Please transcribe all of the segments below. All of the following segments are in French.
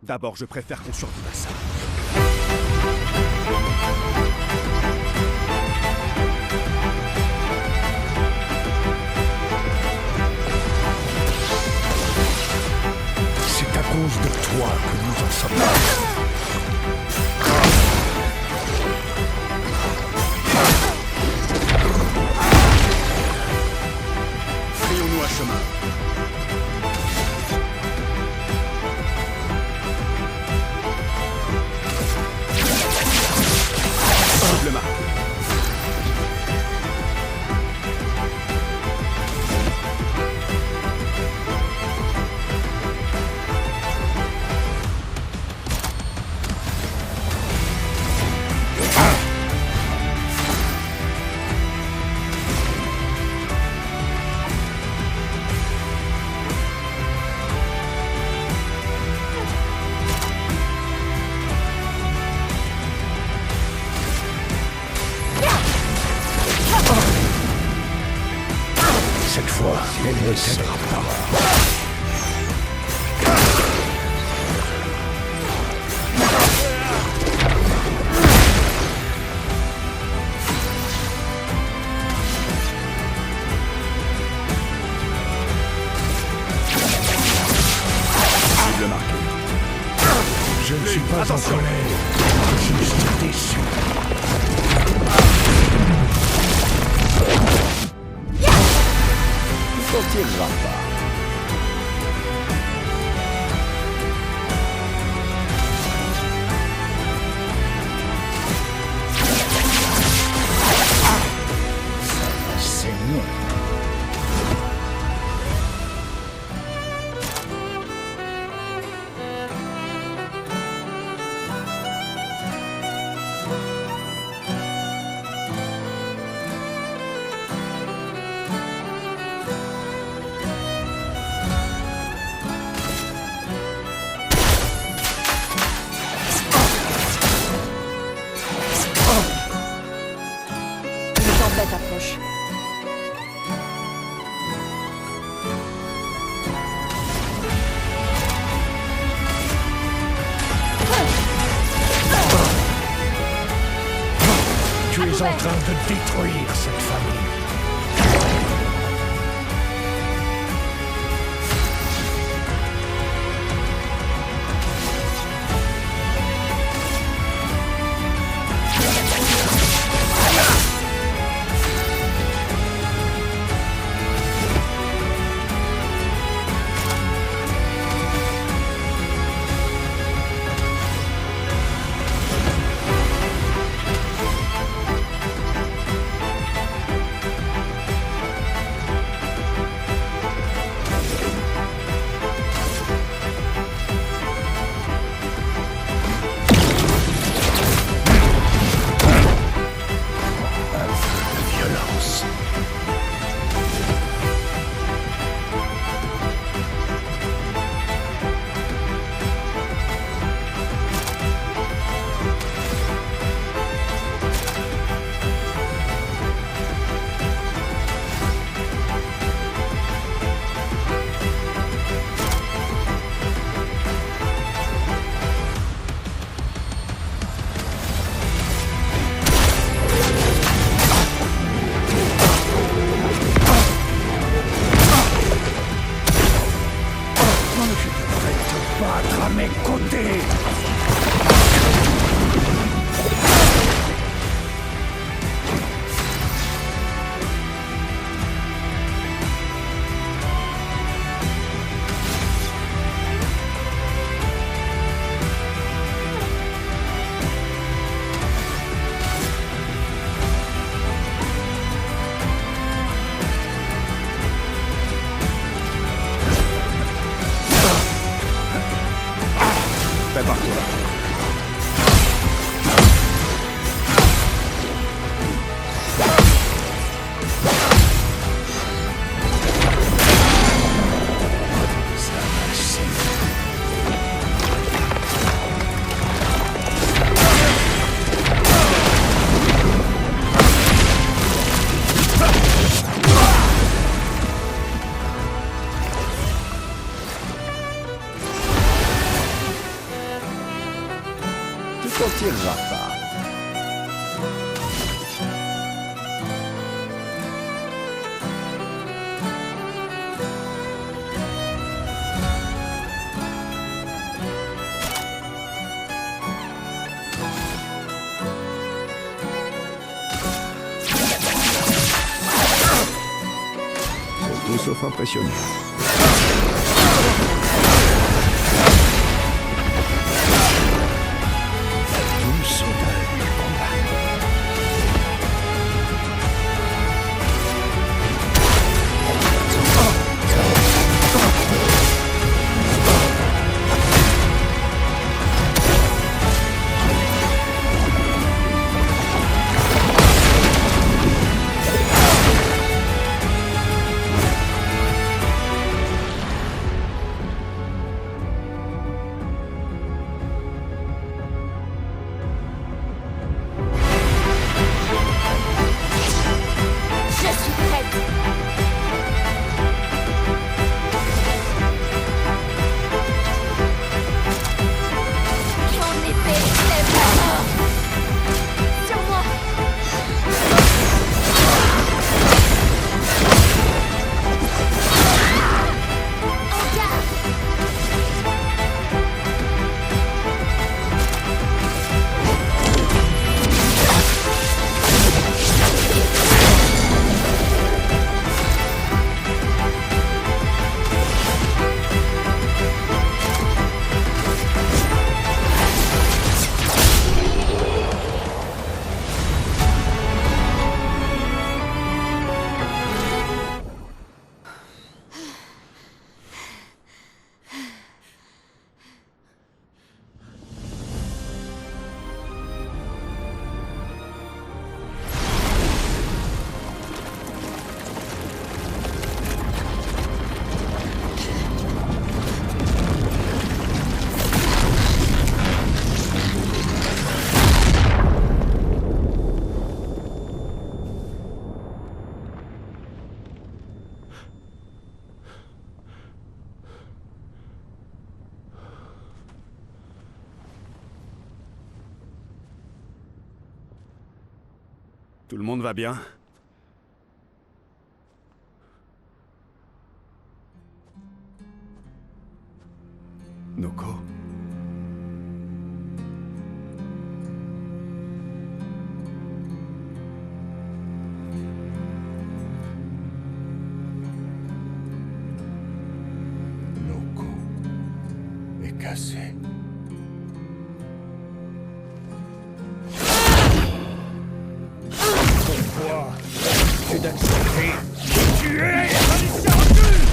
D'abord, je préfère qu'on survive à ça. C'est à cause de toi que nous en sommes là. Frayons-nous un chemin. Cible marquée. Cette fois, elle ne t'aidera pas. Cible marquée. Je ne suis pas en colère, juste déçu. Tu t'en tireras pas. C'est non. Une tempête approche. Tu es en train de détruire cette famille. Violence. Je devrais te battre à mes côtés. Prépare-toi. sortira pas. C'est tout sauf impressionnant. Tous sont à du combat. Je suis prête. J'en étais tellement sur moi. En garde. Tout le monde va bien? Noko? Noko est cassé. Pourquoi tu d'accepter de tuer Alicia Recul?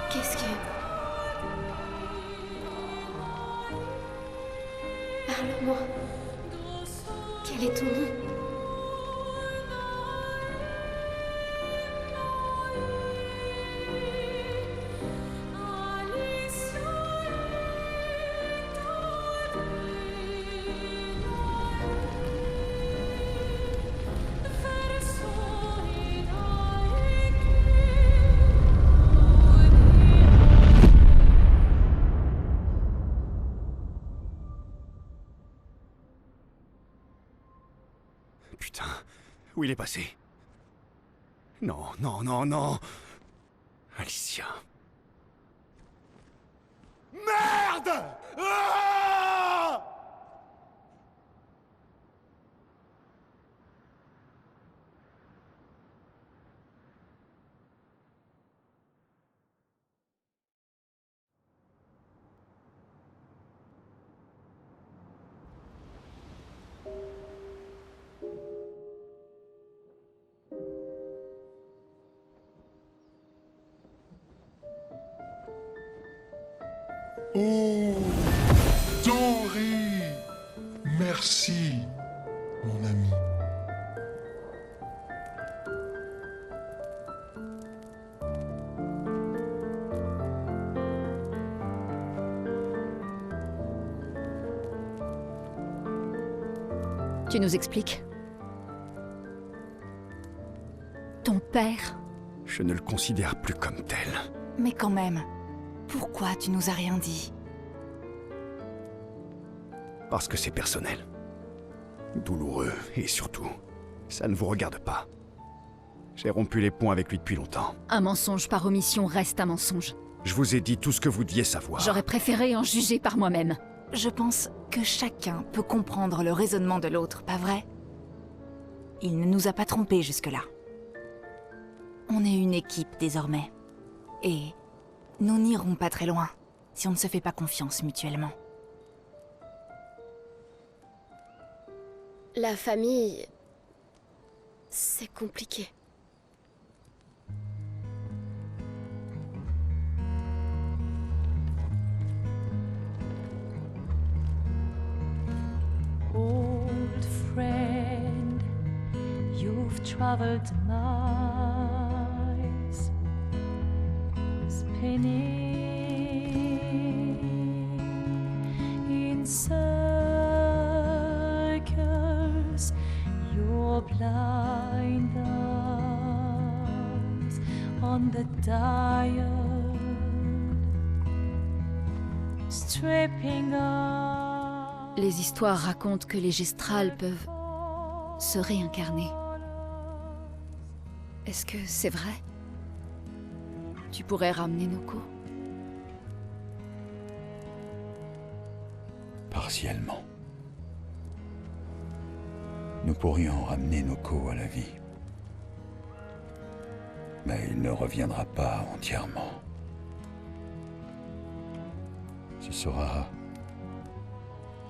Qu'est-ce que... Parle-moi. Quel est ton nom? Putain, où il est passé? Non, non, non, non. Alicia. Merde! Ah! Merci, mon ami. Tu nous expliques? Ton père? Je ne le considère plus comme tel. Mais quand même, pourquoi tu nous as rien dit? Parce que c'est personnel. Douloureux, et surtout, ça ne vous regarde pas. J'ai rompu les ponts avec lui depuis longtemps. Un mensonge par omission reste un mensonge. Je vous ai dit tout ce que vous deviez savoir. J'aurais préféré en juger par moi-même. Je pense que chacun peut comprendre le raisonnement de l'autre, pas vrai? Il ne nous a pas trompés jusque-là. On est une équipe désormais. Et nous n'irons pas très loin si on ne se fait pas confiance mutuellement. La famille... c'est compliqué. Old friend, you've traveled miles, spinning in circles, your blind eyes on the dial, stripping off. Les histoires racontent que les gestrals peuvent se réincarner. Est-ce que c'est vrai? Tu pourrais ramener Noko? Partiellement. Nous pourrions ramener Noko à la vie. Mais il ne reviendra pas entièrement. Ce sera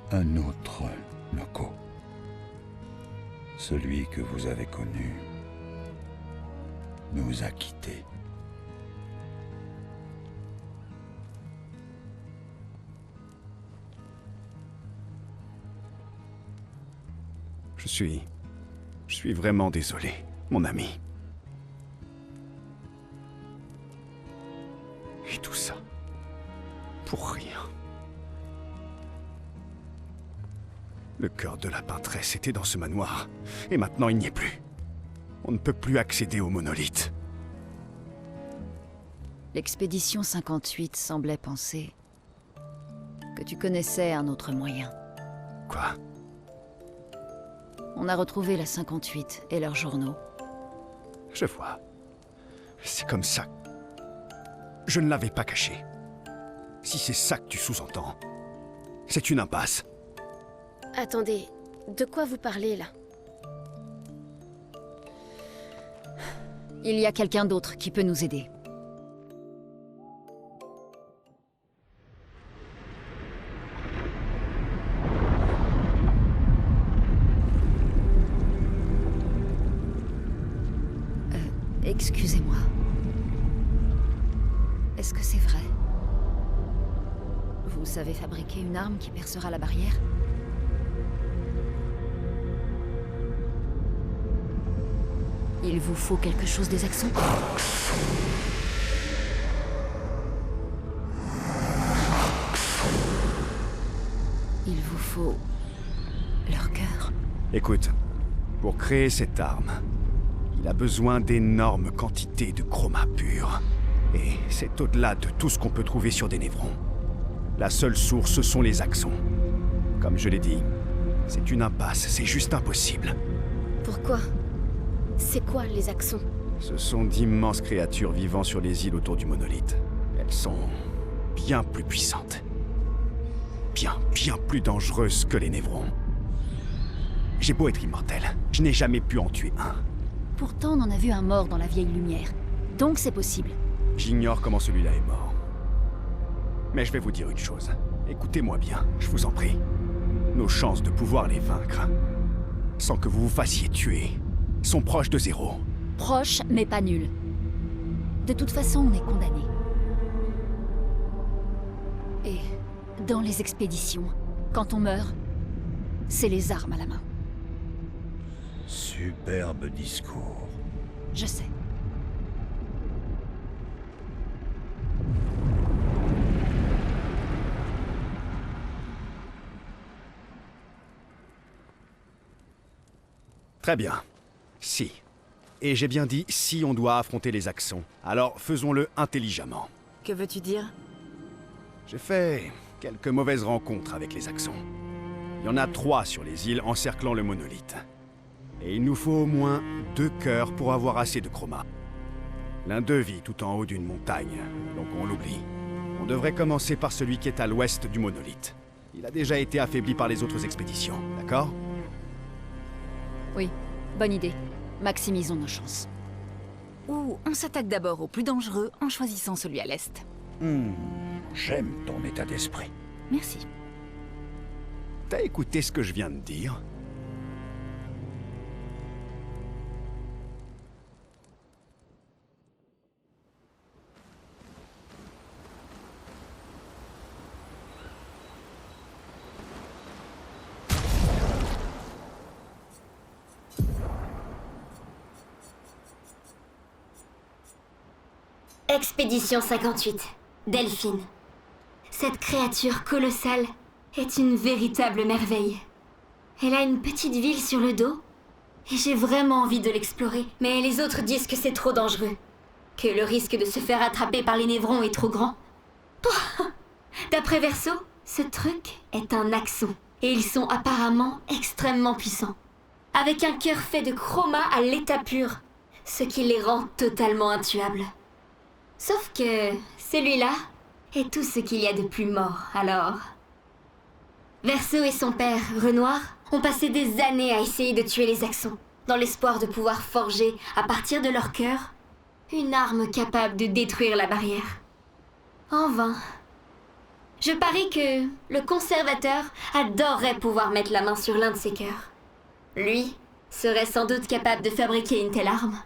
un autre Noko. Celui que vous avez connu nous a quittés. Je suis vraiment désolé, mon ami. Et tout ça, pour rien. Le cœur de la peintresse était dans ce manoir, et maintenant il n'y est plus. On ne peut plus accéder au monolithe. L'expédition 58 semblait penser que tu connaissais un autre moyen. Quoi? On a retrouvé la 58 et leurs journaux. Je vois. C'est comme ça. Je ne l'avais pas caché. Si c'est ça que tu sous-entends, c'est une impasse. Attendez, de quoi vous parlez là? Il y a quelqu'un d'autre qui peut nous aider. Excusez-moi. Est-ce que c'est vrai? Vous savez fabriquer une arme qui percera la barrière? Il vous faut quelque chose des accents? Il vous faut leur cœur. Écoute, pour créer cette arme, il a besoin d'énormes quantités de chroma pur. Et c'est au-delà de tout ce qu'on peut trouver sur des névrons. La seule source, ce sont les axons. Comme je l'ai dit, c'est une impasse, c'est juste impossible. Pourquoi? C'est quoi les axons? Ce sont d'immenses créatures vivant sur les îles autour du monolithe. Elles sont bien plus puissantes. Bien plus dangereuses que les névrons. J'ai beau être immortel, je n'ai jamais pu en tuer un. Pourtant, on en a vu un mort dans la vieille lumière. Donc c'est possible. J'ignore comment celui-là est mort. Mais je vais vous dire une chose. Écoutez-moi bien, je vous en prie. Nos chances de pouvoir les vaincre, sans que vous vous fassiez tuer, sont proches de zéro. Proche, mais pas nul. De toute façon, on est condamné. Et dans les expéditions, quand on meurt, c'est les armes à la main. Superbe discours. Je sais. Très bien. Si. Et j'ai bien dit si on doit affronter les Axons. Alors faisons-le intelligemment. Que veux-tu dire? J'ai fait quelques mauvaises rencontres avec les Axons. Il y en a 3 sur les îles encerclant le monolithe. Et il nous faut au moins 2 cœurs pour avoir assez de chroma. L'un d'eux vit tout en haut d'une montagne, donc on l'oublie. On devrait commencer par celui qui est à l'ouest du monolithe. Il a déjà été affaibli par les autres expéditions, d'accord? Oui, bonne idée. Maximisons nos chances. Ou on s'attaque d'abord au plus dangereux en choisissant celui à l'est. J'aime ton état d'esprit. Merci. T'as écouté ce que je viens de dire? Expédition 58, Delphine. Cette créature colossale est une véritable merveille. Elle a une petite ville sur le dos, et j'ai vraiment envie de l'explorer. Mais les autres disent que c'est trop dangereux, que le risque de se faire attraper par les névrons est trop grand. D'après Verso, ce truc est un Axon, et ils sont apparemment extrêmement puissants. Avec un cœur fait de chroma à l'état pur, ce qui les rend totalement intuables. Sauf que celui-là est tout ce qu'il y a de plus mort, alors... Verso et son père, Renoir, ont passé des années à essayer de tuer les Axons, dans l'espoir de pouvoir forger, à partir de leur cœur, une arme capable de détruire la barrière. En vain. Je parie que le conservateur adorerait pouvoir mettre la main sur l'un de ses cœurs. Lui serait sans doute capable de fabriquer une telle arme.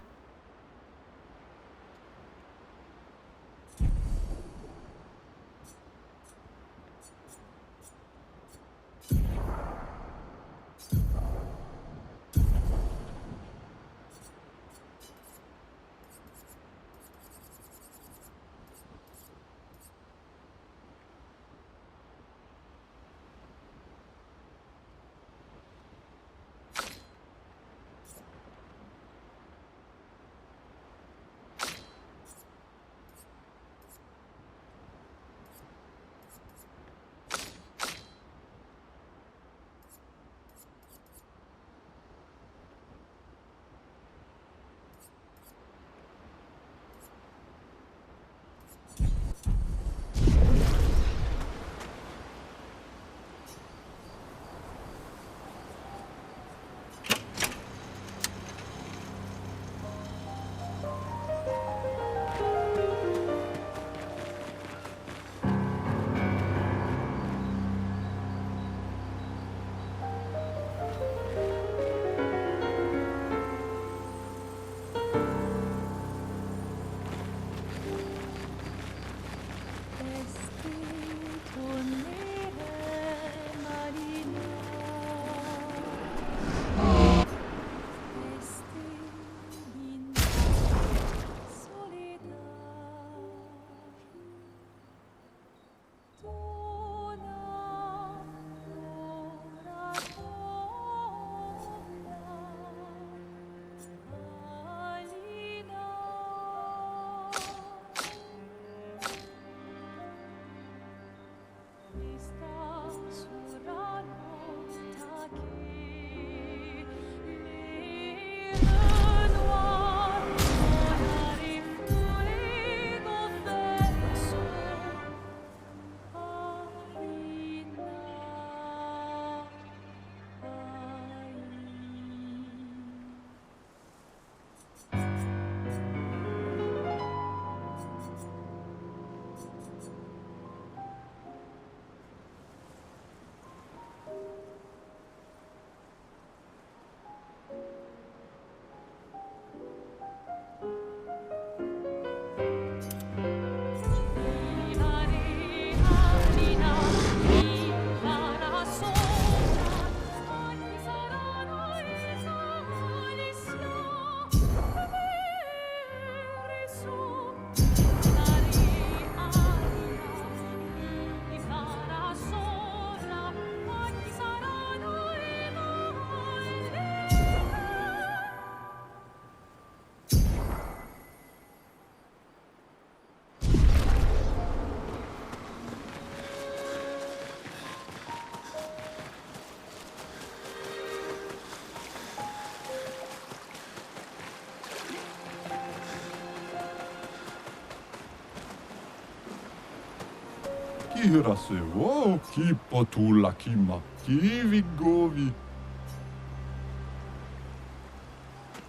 Kirase wo kipotula kimaki vigovi.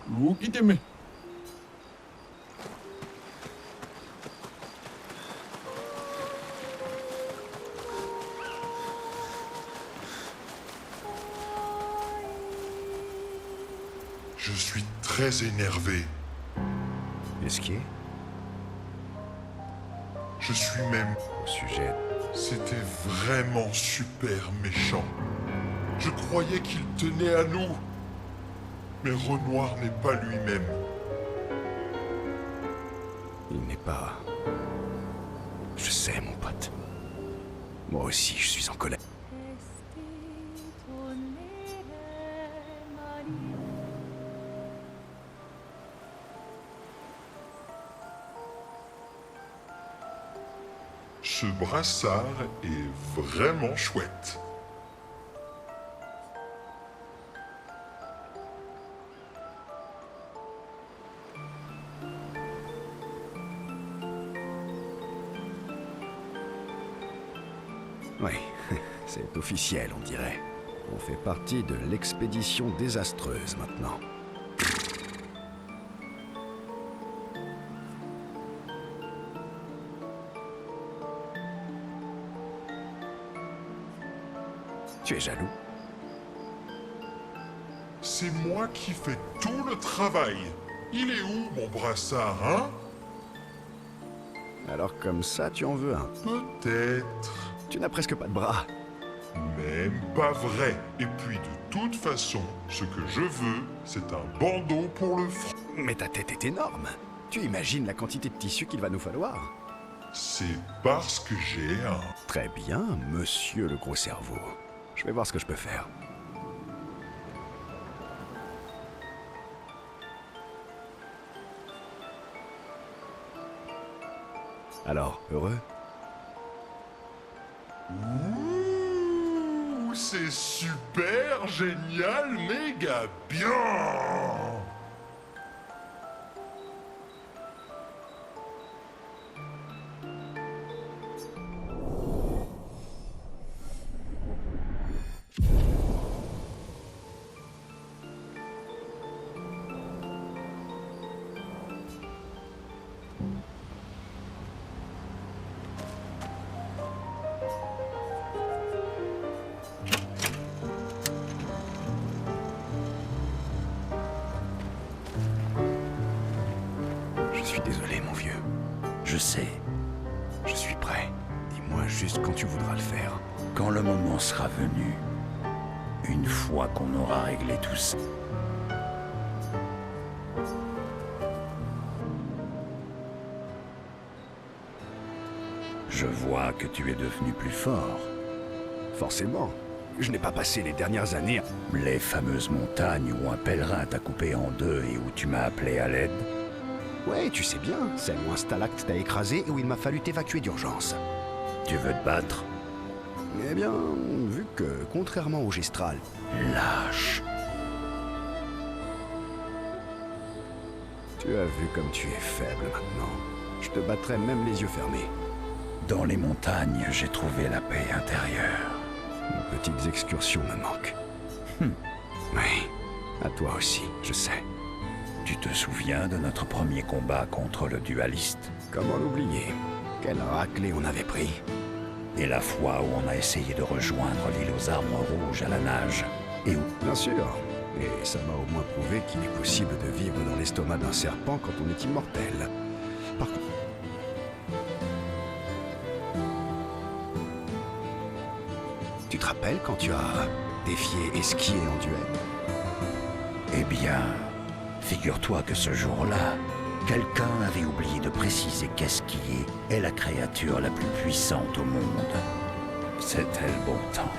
Lukiteme. Je suis très énervé. Esquier, Je suis même... au sujet... C'était vraiment super méchant. Je croyais qu'il tenait à nous. Mais Renoir n'est pas lui-même. Il n'est pas... Je sais, mon pote. Moi aussi, je suis en colère. Ce brassard est vraiment chouette. Oui, c'est officiel, on dirait. On fait partie de l'expédition désastreuse maintenant. Tu es jaloux? C'est moi qui fais tout le travail. Il est où, mon brassard, hein? Alors comme ça, tu en veux un. Peut-être. Tu n'as presque pas de bras. Même pas vrai. Et puis, de toute façon, ce que je veux, c'est un bandeau pour le front. Mais ta tête est énorme. Tu imagines la quantité de tissu qu'il va nous falloir? C'est parce que j'ai un... Très bien, monsieur le gros cerveau. Je vais voir ce que je peux faire. Alors, heureux? Ouh, c'est super, génial, méga bien. Je suis désolé, mon vieux. Je sais, Je suis prêt. Dis-moi juste quand tu voudras le faire. quand le moment sera venu, une fois qu'on aura réglé tout ça. Je vois que tu es devenu plus fort. Forcément. Je n'ai pas passé les dernières années... Les fameuses montagnes où un pèlerin t'a coupé en deux et où tu m'as appelé à l'aide. Ouais, tu sais bien, celle où un stalacte t'a écrasé et où il m'a fallu t'évacuer d'urgence. Tu veux te battre? Eh bien, vu que, contrairement au Gestral, Lâche. tu as vu comme tu es faible maintenant. Je te battrai même les yeux fermés. Dans les montagnes, j'ai trouvé la paix intérieure. Nos petites excursions me manquent. Oui, à toi aussi, je sais. Tu te souviens de notre premier combat contre le dualiste? Comment l'oublier? Quelle raclée on avait pris. Et la fois où on a essayé de rejoindre l'île aux arbres rouges à la nage? Et où? Bien sûr. Et ça m'a au moins prouvé qu'il est possible de vivre dans l'estomac d'un serpent quand on est immortel. Par contre... Tu te rappelles quand tu as défié Esquier en duel? Eh bien, figure-toi que ce jour-là, quelqu'un avait oublié de préciser qu'Esquier est la créature la plus puissante au monde. C'était le bon temps.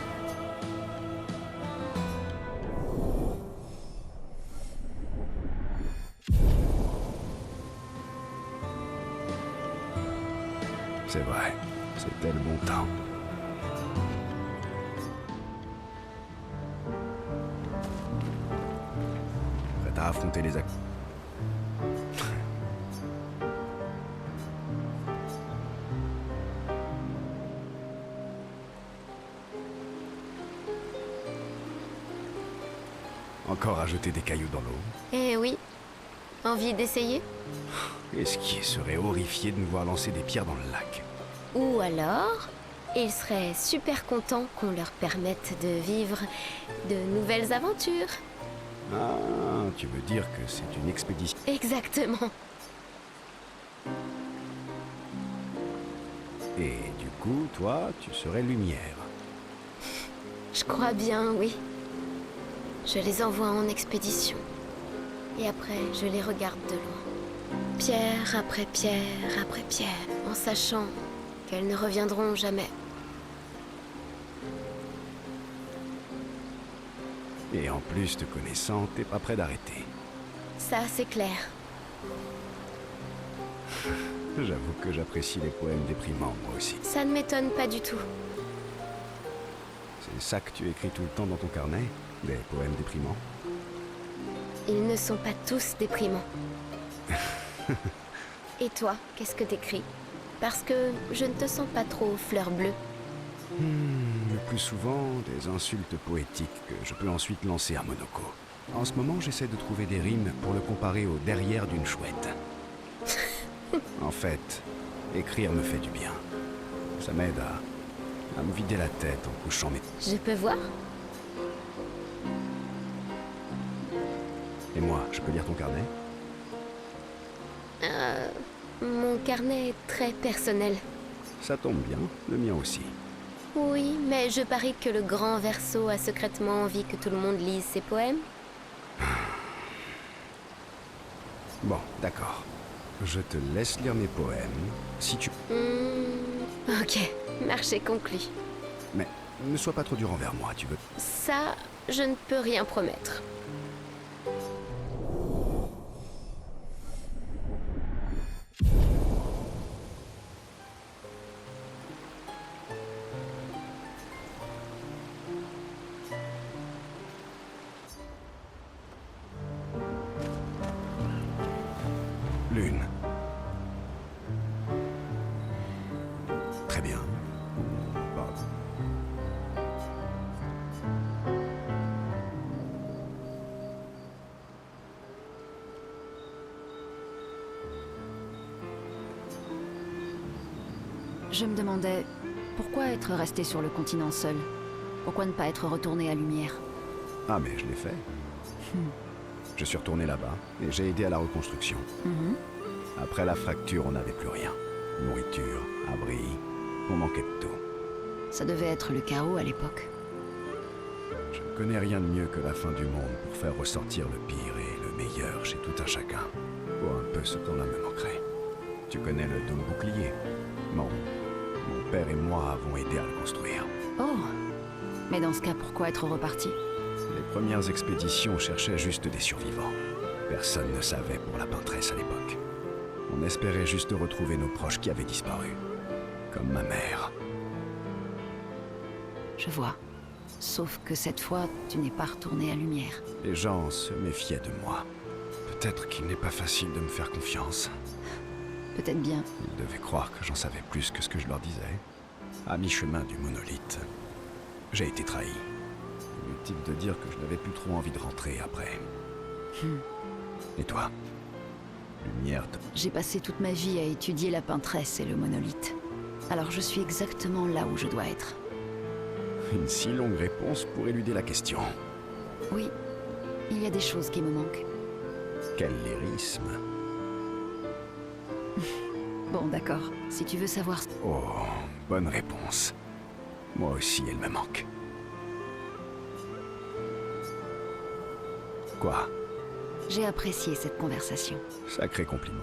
C'est vrai, c'était le bon temps. Prêt à affronter les actes. Encore à jeter des cailloux dans l'eau. Eh oui. Envie d'essayer? Esquier serait horrifié de nous voir lancer des pierres dans le lac. Ou alors, ils seraient super contents qu'on leur permette de vivre de nouvelles aventures. Ah, tu veux dire que c'est une expédition? Exactement. Et du coup, toi, tu serais lumière. Je crois bien, oui. Je les envoie en expédition. Et après, je les regarde de loin. Pierre après pierre après pierre, en sachant qu'elles ne reviendront jamais. Et en plus, te connaissant, t'es pas prêt d'arrêter. Ça, c'est clair. J'avoue que j'apprécie les poèmes déprimants, moi aussi. Ça ne m'étonne pas du tout. C'est ça que tu écris tout le temps dans ton carnet? Des poèmes déprimants? Ils ne sont pas tous déprimants. Et toi, qu'est-ce que t'écris? Parce que je ne te sens pas trop fleur bleue. Le plus souvent, des insultes poétiques que je peux ensuite lancer à Monoko. En ce moment, j'essaie de trouver des rimes pour le comparer au derrière d'une chouette. En fait, écrire me fait du bien. Ça m'aide à me vider la tête en couchant mes... Je peux voir? Et moi, je peux lire ton carnet? Mon carnet est très personnel. Ça tombe bien, le mien aussi. Oui, mais je parie que le grand Verseau a secrètement envie que tout le monde lise ses poèmes. Bon, d'accord. Je te laisse lire mes poèmes, si tu... Ok, marché conclu. Mais ne sois pas trop dur envers moi, tu veux... Ça, je ne peux rien promettre. Lune. Très bien. Pardon. Je me demandais, pourquoi être resté sur le continent seul? Pourquoi ne pas être retourné à Lumière? Ah, mais je l'ai fait. Je suis retourné là-bas et j'ai aidé à la reconstruction. Après la fracture, on n'avait plus rien. Nourriture, abri, on manquait de tout. Ça devait être le chaos à l'époque. Je ne connais rien de mieux que la fin du monde pour faire ressortir le pire et le meilleur chez tout un chacun. Pour un peu ce temps-là me manquerait. Tu connais le dôme bouclier? Non. Mon père et moi avons aidé à le construire. Oh! Mais dans ce cas, pourquoi être reparti? Les premières expéditions cherchaient juste des survivants. Personne ne savait pour la peintresse à l'époque. On espérait juste retrouver nos proches qui avaient disparu. Comme ma mère. Je vois. Sauf que cette fois, tu n'es pas retourné à Lumière. Les gens se méfiaient de moi. Peut-être qu'il n'est pas facile de me faire confiance. Peut-être bien. Ils devaient croire que j'en savais plus que ce que je leur disais. À mi-chemin du monolithe, j'ai été trahi. Inutile de dire que je n'avais plus trop envie de rentrer après. Et toi? Lumière de... J'ai passé toute ma vie à étudier la peintresse et le monolithe. Alors je suis exactement là où je dois être. Une si longue réponse pour éluder la question. Oui, il y a des choses qui me manquent. Quel lyrisme. Bon, d'accord. Si tu veux savoir... Oh, bonne réponse. Moi aussi, elle me manque. Quoi? J'ai apprécié cette conversation. Sacré compliment.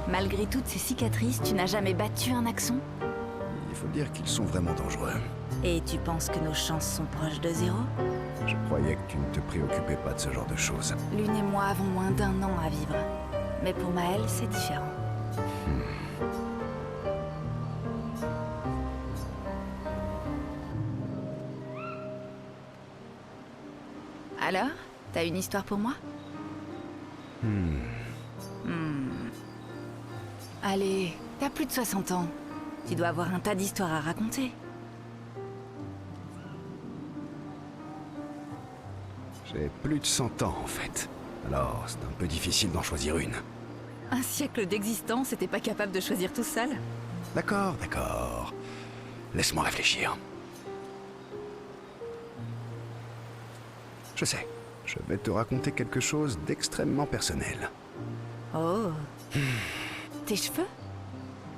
Malgré toutes ces cicatrices, tu n'as jamais battu un Axon? Il faut dire qu'ils sont vraiment dangereux. Et tu penses que nos chances sont proches de zéro? Je croyais que tu ne te préoccupais pas de ce genre de choses. Lune et moi avons moins d'1 an à vivre. Mais pour Maël, c'est différent. Alors, t'as une histoire pour moi? Allez, t'as plus de 60 ans. Tu dois avoir un tas d'histoires à raconter. J'ai plus de 100 ans, en fait. Alors, c'est un peu difficile d'en choisir une. Un siècle d'existence et t'es pas capable de choisir tout seul? D'accord, d'accord. Laisse-moi réfléchir. Je sais, je vais te raconter quelque chose d'extrêmement personnel. Oh. Tes cheveux?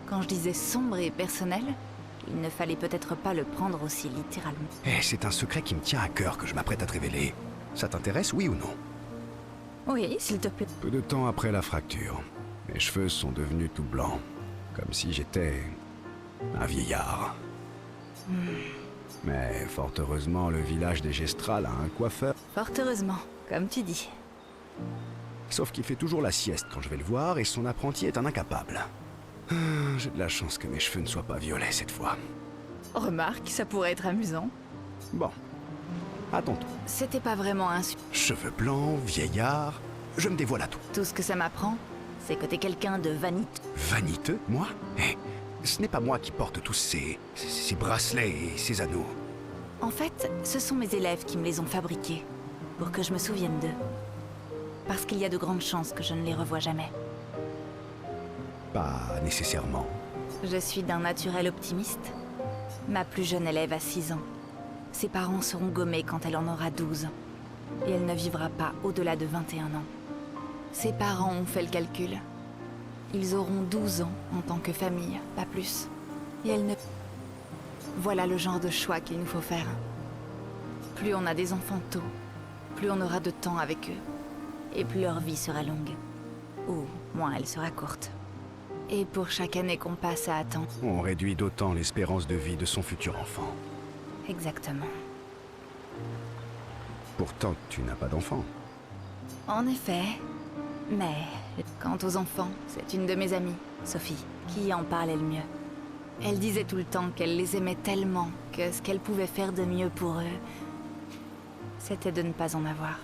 Quand je disais sombre et personnel, il ne fallait peut-être pas le prendre aussi littéralement. Eh, c'est un secret qui me tient à cœur que je m'apprête à te révéler. Ça t'intéresse, oui ou non? Oui, s'il te plaît. Peu de temps après la fracture, mes cheveux sont devenus tout blancs. Comme si j'étais un vieillard. Mais fort heureusement, le village des Gestrales a un coiffeur. Fort heureusement, comme tu dis. Sauf qu'il fait toujours la sieste quand je vais le voir et son apprenti est un incapable. J'ai de la chance que mes cheveux ne soient pas violets cette fois. Remarque, ça pourrait être amusant. Bon, à ton tour. C'était pas vraiment un... Cheveux blancs, vieillard, je me dévoile à tout. Tout ce que ça m'apprend, c'est que t'es quelqu'un de vaniteux. Vaniteux, moi? Eh, ce n'est pas moi qui porte tous ces bracelets et ces anneaux. En fait, ce sont mes élèves qui me les ont fabriqués, pour que je me souvienne d'eux. Parce qu'il y a de grandes chances que je ne les revoie jamais. Pas nécessairement. Je suis d'un naturel optimiste. Ma plus jeune élève a 6 ans. Ses parents seront gommés quand elle en aura 12. Et elle ne vivra pas au-delà de 21 ans. Ses parents ont fait le calcul. Ils auront 12 ans en tant que famille, pas plus. Et elle ne... Voilà le genre de choix qu'il nous faut faire. Plus on a des enfants tôt, plus on aura de temps avec eux. Et plus leur vie sera longue. Ou moins elle sera courte. Et pour chaque année qu'on passe à attendre... On réduit d'autant l'espérance de vie de son futur enfant. Exactement. Pourtant, tu n'as pas d'enfant. En effet. Mais quant aux enfants, c'est une de mes amies, Sophie, qui en parlait le mieux. Elle disait tout le temps qu'elle les aimait tellement que ce qu'elle pouvait faire de mieux pour eux, c'était de ne pas en avoir.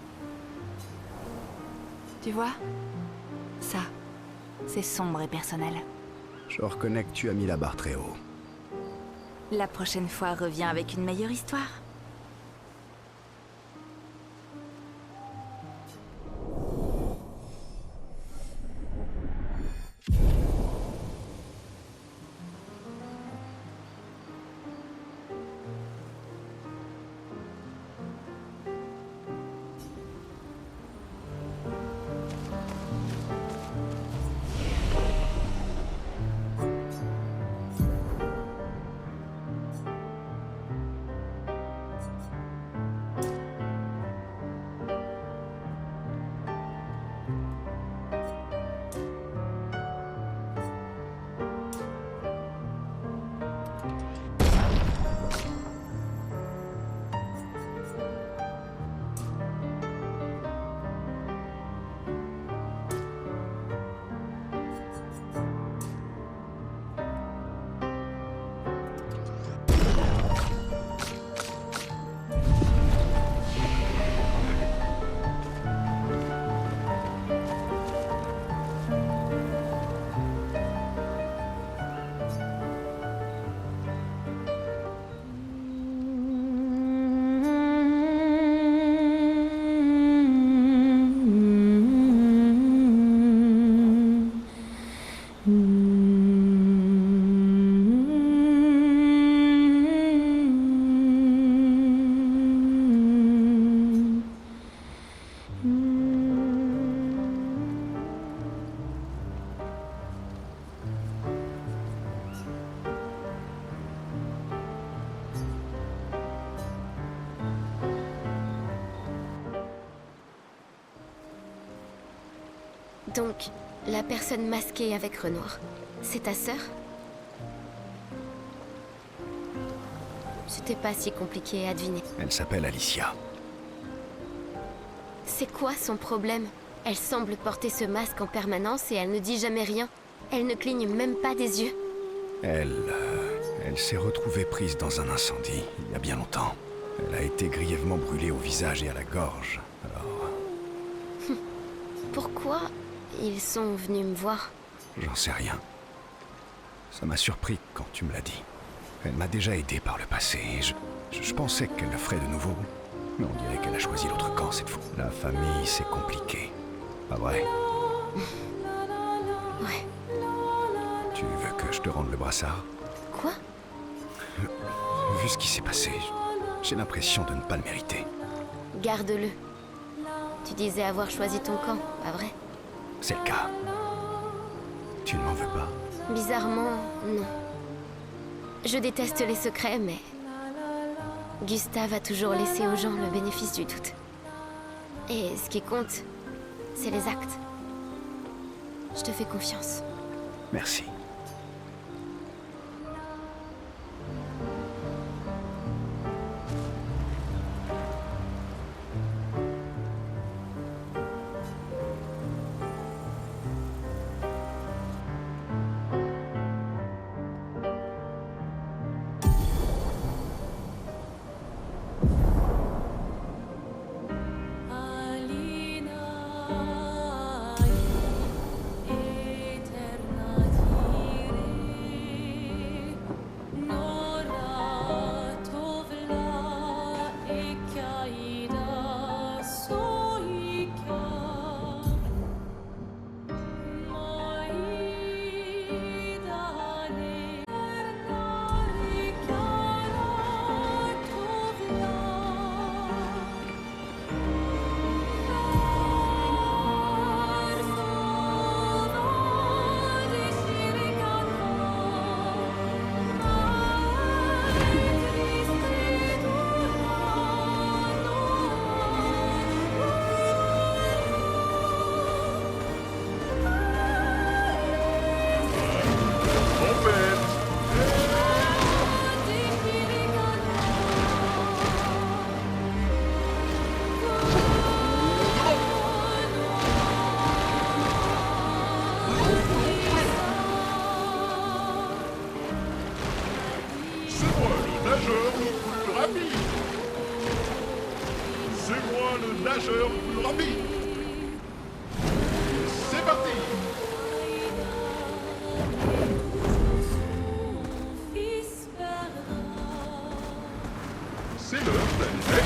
Tu vois? Ça, c'est sombre et personnel. Je reconnais que tu as mis la barre très haut. La prochaine fois, reviens avec une meilleure histoire. Donc, la personne masquée avec Renoir, c'est ta sœur? C'était pas si compliqué à deviner. Elle s'appelle Alicia. C'est quoi son problème? Elle semble porter ce masque en permanence et elle ne dit jamais rien. Elle ne cligne même pas des yeux. Elle s'est retrouvée prise dans un incendie, il y a bien longtemps. Elle a été grièvement brûlée au visage et à la gorge. Alors, Pourquoi ils sont venus me voir? j'en sais rien. Ça m'a surpris quand tu me l'as dit. Elle m'a déjà aidé par le passé et je pensais qu'elle le ferait de nouveau. Mais on dirait qu'elle a choisi l'autre camp cette fois. La famille, c'est compliqué. Pas vrai? Ouais. Tu veux que je te rende le brassard? Quoi? Vu ce qui s'est passé, j'ai l'impression de ne pas le mériter. Garde-le. Tu disais avoir choisi ton camp, pas vrai? C'est le cas. Tu ne m'en veux pas? Bizarrement, non. Je déteste les secrets, mais... Gustave a toujours laissé aux gens le bénéfice du doute. Et ce qui compte, c'est les actes. Je te fais confiance. Merci. nageur le plus rapide. C'est parti. C'est l'heure d'aller.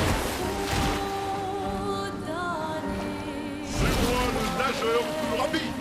C'est moi le nageur le plus rapide.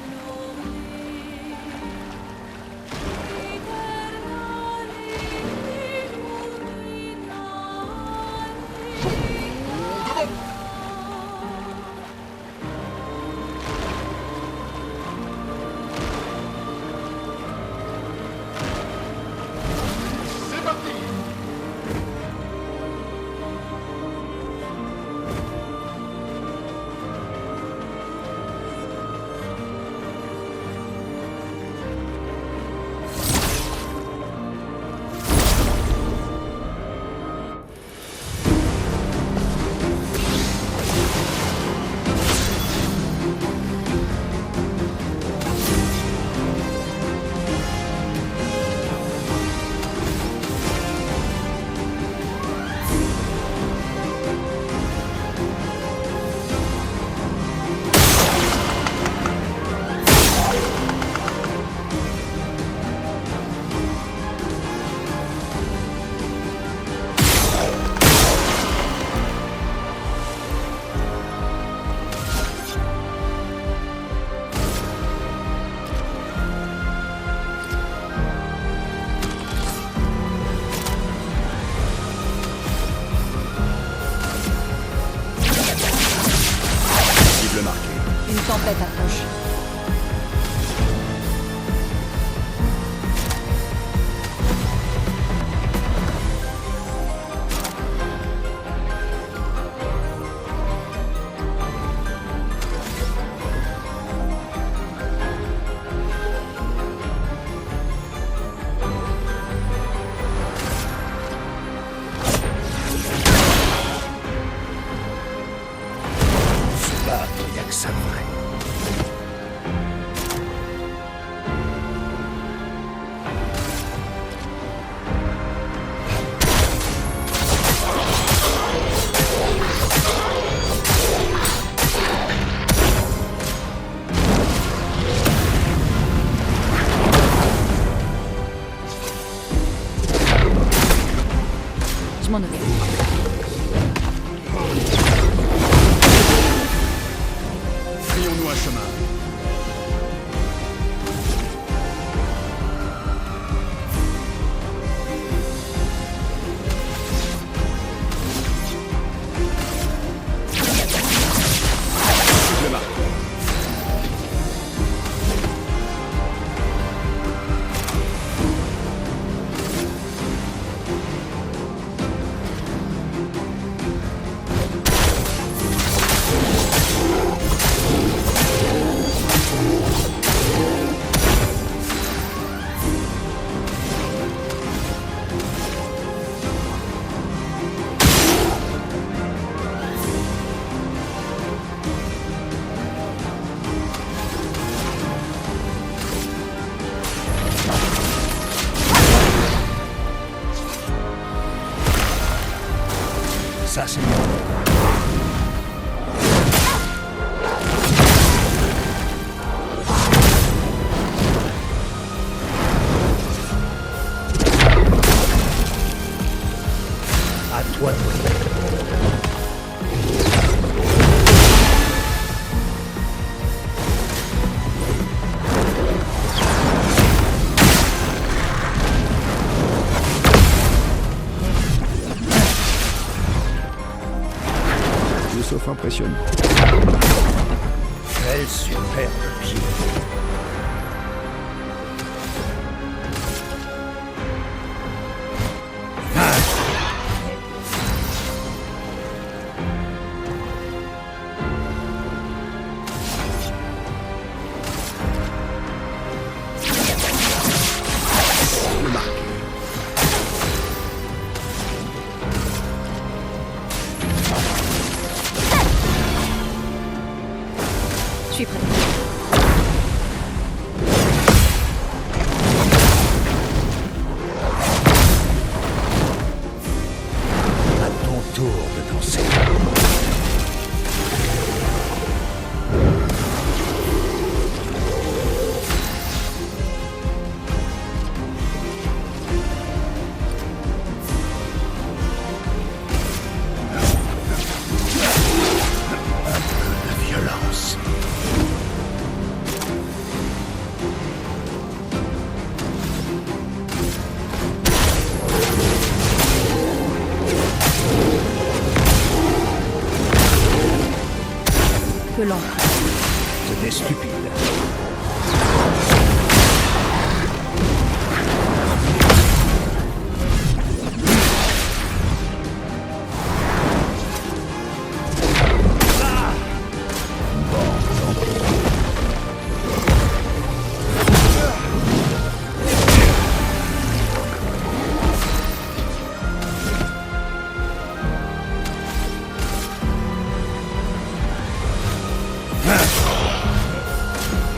m'en occupe. Frayons-nous un chemin. Je le marque. Ça, c'est bien. À toi de jouer. Sauf impressionnant. Quel superbe pied. Je suis prête. À ton tour de danser. Un peu de violence. Que lent. C'était stupide.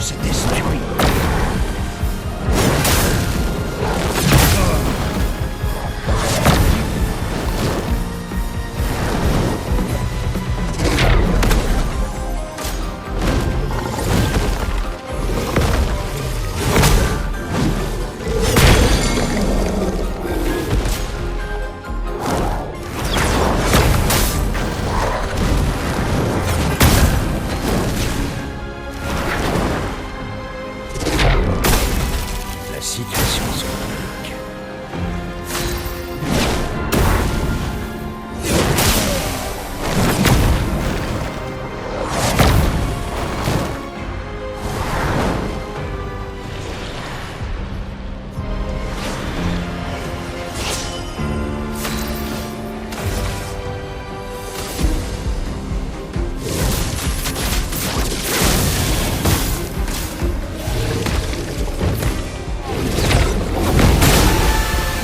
C'était stupide. La situation se complique.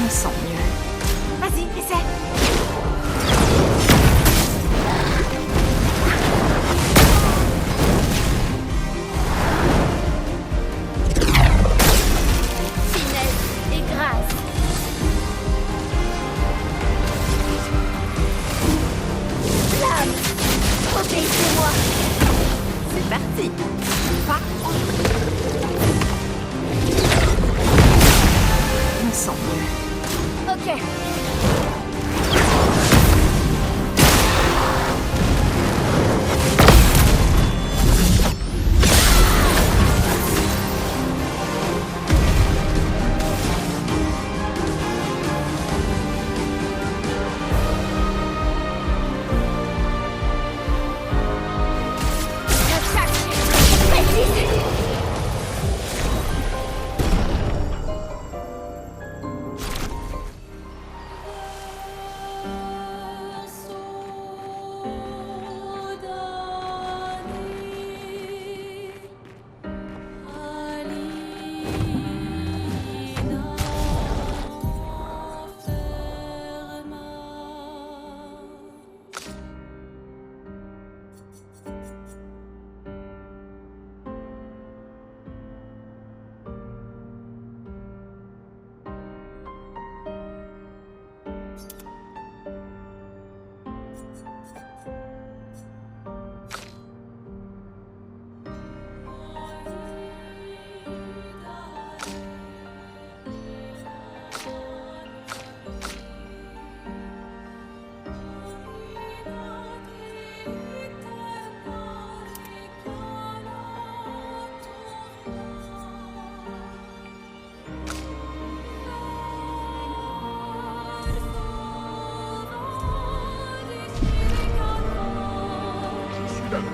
On s'en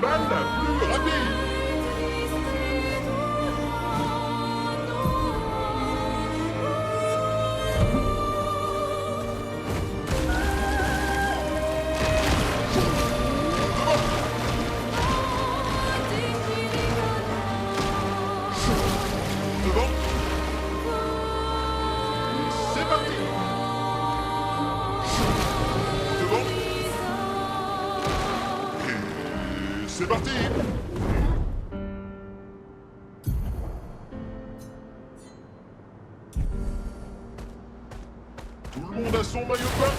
balle la plus rapide. Devant. C'est parti. Devant. Et c'est parti. Tout le monde a son maillot de bain.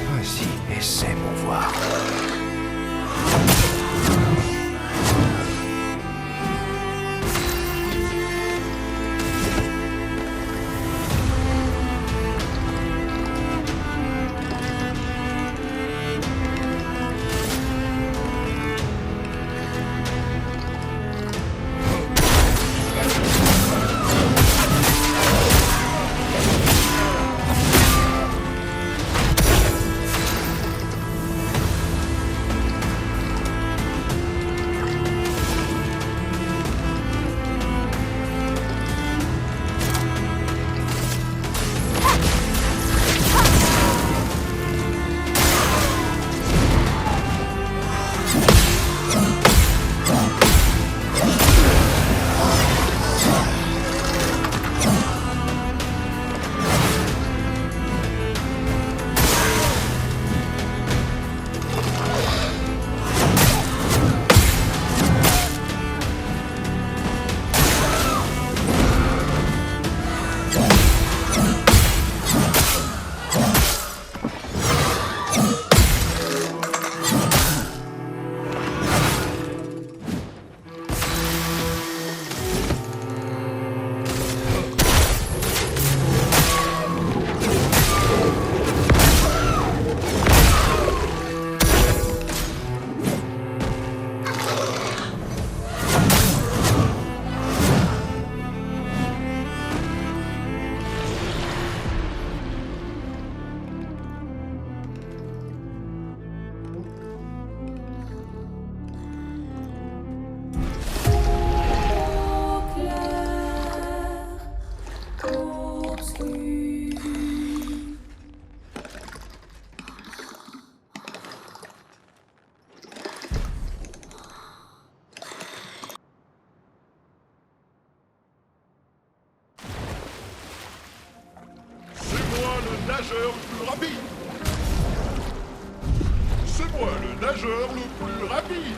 Vas-y, essaie pour voir. Nageur le plus rapide. C'est moi le nageur le plus rapide.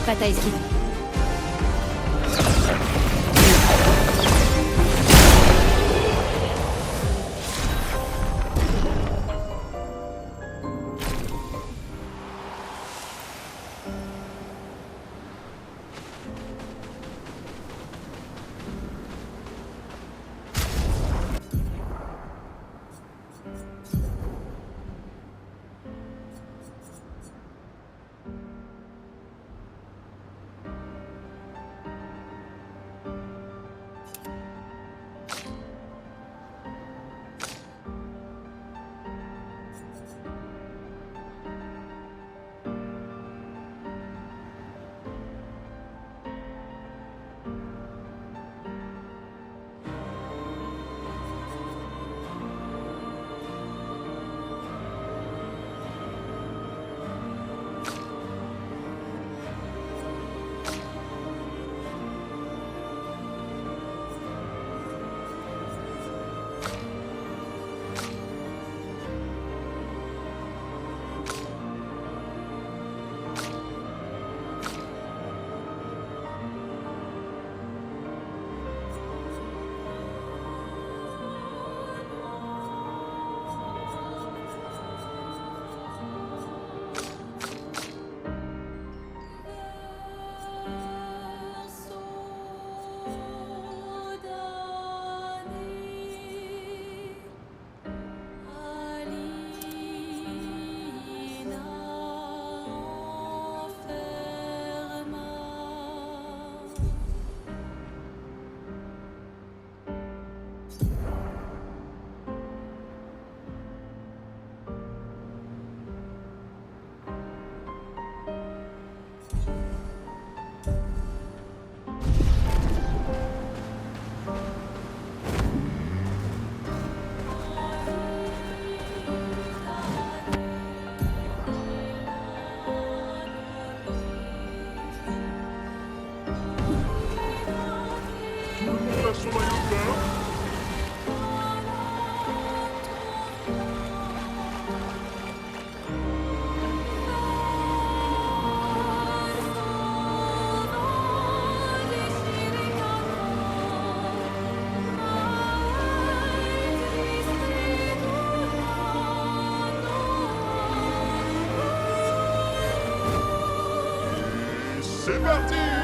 Prête à esquiver. C'est parti!